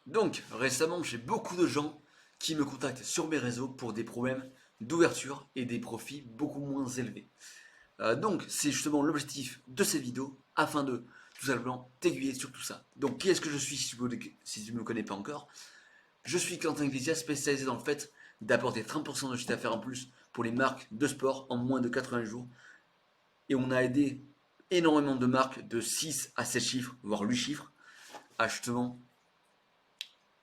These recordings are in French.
Donc, récemment, j'ai beaucoup de gens qui me contactent sur mes réseaux pour des problèmes d'ouverture et des profits beaucoup moins élevés. Donc, c'est justement l'objectif de cette vidéo afin de tout simplement t'aiguiller sur tout ça. Donc, qui est-ce que je suis si tu ne me connais pas encore? Je suis Quentin Iglesia, spécialisé dans le fait d'apporter 30% de chiffre d'affaires en plus pour les marques de sport en moins de 80 jours. Et on a aidé énormément de marques de 6 à 7 chiffres, voire 8 chiffres, à justement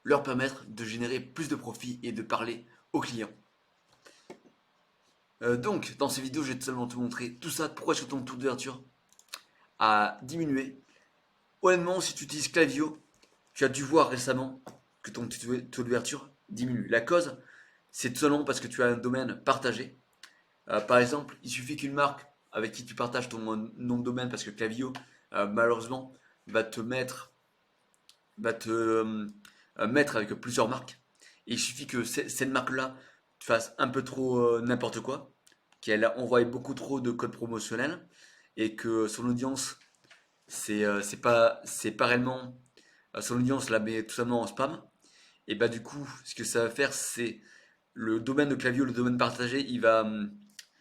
leur permettre de générer plus de profits et de parler aux clients. Donc, dans ces vidéos, je vais tout simplement te montrer tout ça, pourquoi est-ce que ton taux d'ouverture a diminué. Honnêtement, si tu utilises Klaviyo, tu as dû voir récemment que ton taux d'ouverture diminue. La cause, c'est tout simplement parce que tu as un domaine partagé. Par exemple, il suffit qu'une marque avec qui tu partages ton nom de domaine, parce que Klaviyo, malheureusement, va te mettre, mettre avec plusieurs marques. Et il suffit que cette marque-là fasse un peu trop n'importe quoi, qu'elle a envoyé beaucoup trop de codes promotionnels et que son audience, c'est pas réellement son audience la met tout simplement en spam. Et bah du coup, ce que ça va faire, c'est le domaine de Klaviyo, le domaine partagé,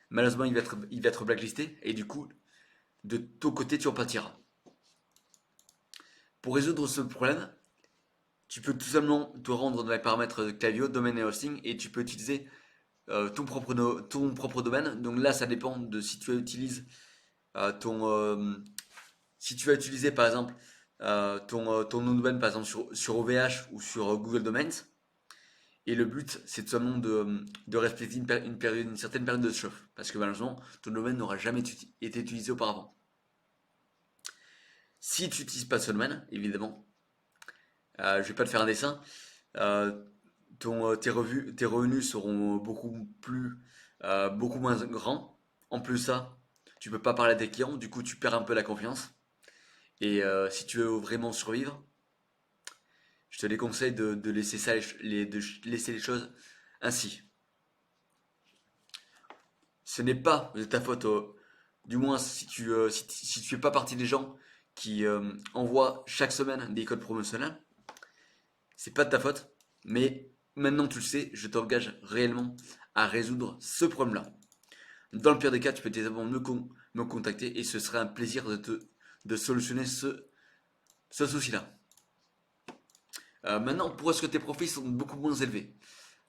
malheureusement, il va être blacklisté et du coup, de ton côté, tu en pâtiras. Pour résoudre ce problème, tu peux tout simplement te rendre dans les paramètres de Klaviyo, domaine et hosting, et tu peux utiliser ton propre domaine. Donc là, ça dépend de si tu utilises ton. Si tu vas utiliser par exemple ton nom de domaine par exemple sur OVH ou sur Google Domains. Et le but, c'est tout simplement de respecter une certaine période de chauffe. Parce que malheureusement, ton domaine n'aura jamais été utilisé auparavant. Si tu n'utilises pas ce domaine, évidemment, je ne vais pas te faire un dessin, euh, tes revenus seront beaucoup moins grands. En plus ça, tu peux pas parler à tes clients, du coup tu perds un peu la confiance. Et si tu veux vraiment survivre, je te déconseille de laisser de laisser les choses ainsi. Ce n'est pas de ta faute, du moins si tu fais pas partie des gens qui envoient chaque semaine des codes promotionnels, c'est pas de ta faute. Mais maintenant tu le sais, je t'engage réellement à résoudre ce problème-là. Dans le pire des cas, tu peux évidemment me contacter et ce serait un plaisir de solutionner ce souci-là. Maintenant, pourquoi est-ce que tes profits sont beaucoup moins élevés?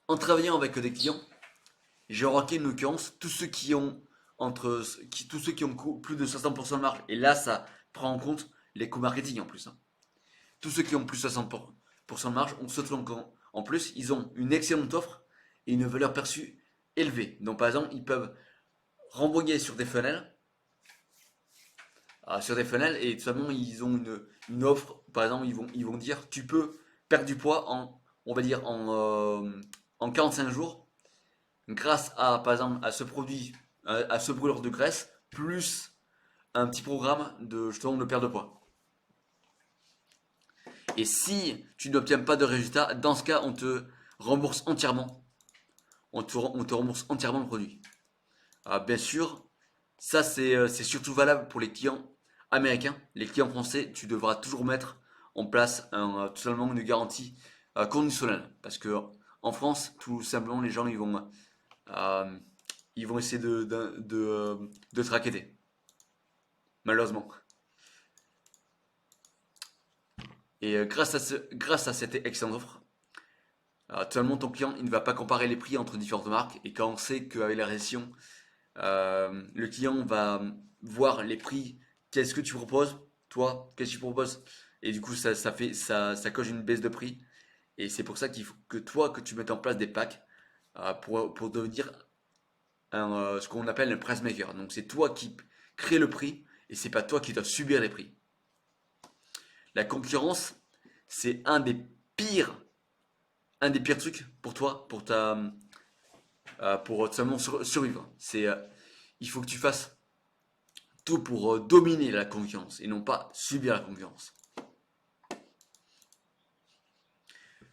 En travaillant avec des clients, j'ai remarqué une occurrence, tous ceux qui ont plus de 60% de marge, et là ça prend en compte les coûts marketing en plus, hein. Tous ceux qui ont plus de 60% de marge, en plus, ils ont une excellente offre et une valeur perçue élevée. Donc par exemple, ils peuvent renvoyer sur des funnels et tout simplement ils ont une offre. Par exemple, ils vont dire tu peux perdre du poids on va dire en 45 jours grâce à, par exemple, à ce produit, à ce brûleur de graisse, plus un petit programme de justement de perte de poids. Et si tu n'obtiens pas de résultat, dans ce cas, on te rembourse entièrement. On te rembourse entièrement le produit. Bien sûr, ça c'est surtout valable pour les clients américains. Les clients français, tu devras toujours mettre en place tout simplement une garantie conditionnelle. Parce que en France, tout simplement, les gens euh, ils vont essayer de te racketter, malheureusement. Et grâce à cette excellente offre, actuellement ton client il ne va pas comparer les prix entre différentes marques. Et quand on sait qu'avec la récession, le client va voir les prix, qu'est-ce que tu proposes, toi, qu'est-ce que tu proposes. Et du coup, ça cause une baisse de prix. Et c'est pour ça qu'il faut que tu mettes en place des packs pour devenir ce qu'on appelle un price maker. Donc c'est toi qui crée le prix et c'est pas toi qui dois subir les prix. La concurrence, c'est un des pires trucs pour toi, pour seulement survivre. Il faut que tu fasses tout pour dominer la concurrence et non pas subir la concurrence.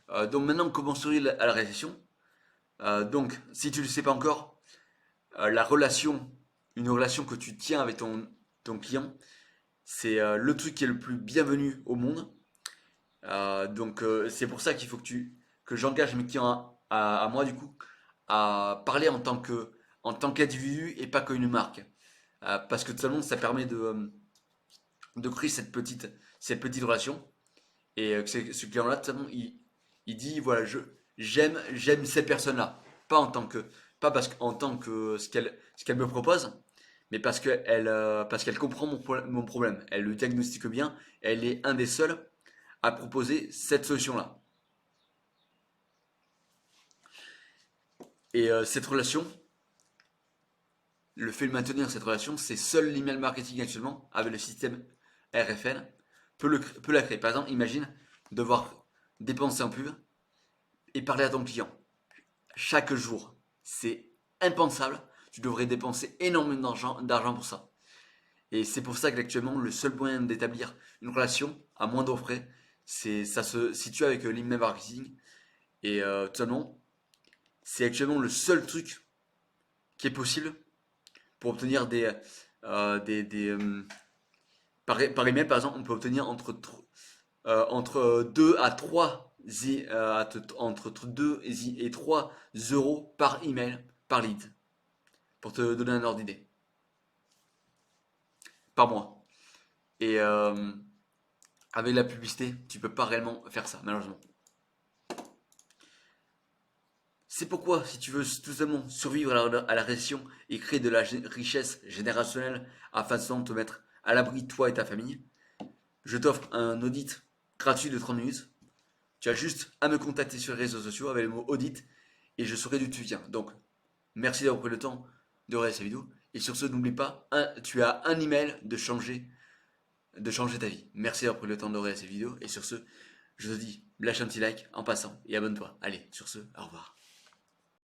Donc maintenant, comment survivre à la récession? Donc, si tu ne le sais pas encore, la relation, une relation que tu tiens avec ton client, c'est le truc qui est le plus bienvenu au monde. C'est pour ça qu'il faut que j'engage mes clients à moi du coup à parler en tant qu'individu et pas qu'une marque. Parce que seulement ça permet de créer cette petite relation. Et ce client-là, de toute façon, il dit voilà, j'aime cette personne-là. Pas parce qu'en tant que ce qu'elle me propose, mais parce qu'elle comprend mon problème. Elle le diagnostique bien. Elle est un des seuls à proposer cette solution-là. Et cette relation, le fait de maintenir cette relation, c'est seul l'email marketing actuellement, avec le système RFL, peut la créer. Par exemple, imagine devoir dépenser en pub et parler à ton client chaque jour. C'est impensable. Tu devrais dépenser énormément d'argent pour ça. Et c'est pour ça qu'actuellement, le seul moyen d'établir une relation à moindre frais, ça se situe avec l'email marketing. Et seulement, c'est actuellement le seul truc qui est possible pour obtenir des par email, par exemple, on peut obtenir entre 2 à 3 entre 2 et 3 euros par email, par lead, pour te donner un ordre d'idée, par mois. Et avec la publicité, tu peux pas réellement faire ça, malheureusement. C'est pourquoi, si tu veux tout simplement survivre à la récession et créer de la richesse générationnelle afin de te mettre à l'abri, toi et ta famille, je t'offre un audit gratuit de 30 minutes. Tu as juste à me contacter sur les réseaux sociaux avec le mot audit et je saurai d'où tu viens. Donc, merci d'avoir pris le temps de regarder cette vidéo. Et sur ce, n'oublie pas, tu as un email de changer ta vie. Merci d'avoir pris le temps de regarder cette vidéo. Et sur ce, je te dis, lâche un petit like en passant et abonne-toi. Allez, sur ce, au revoir.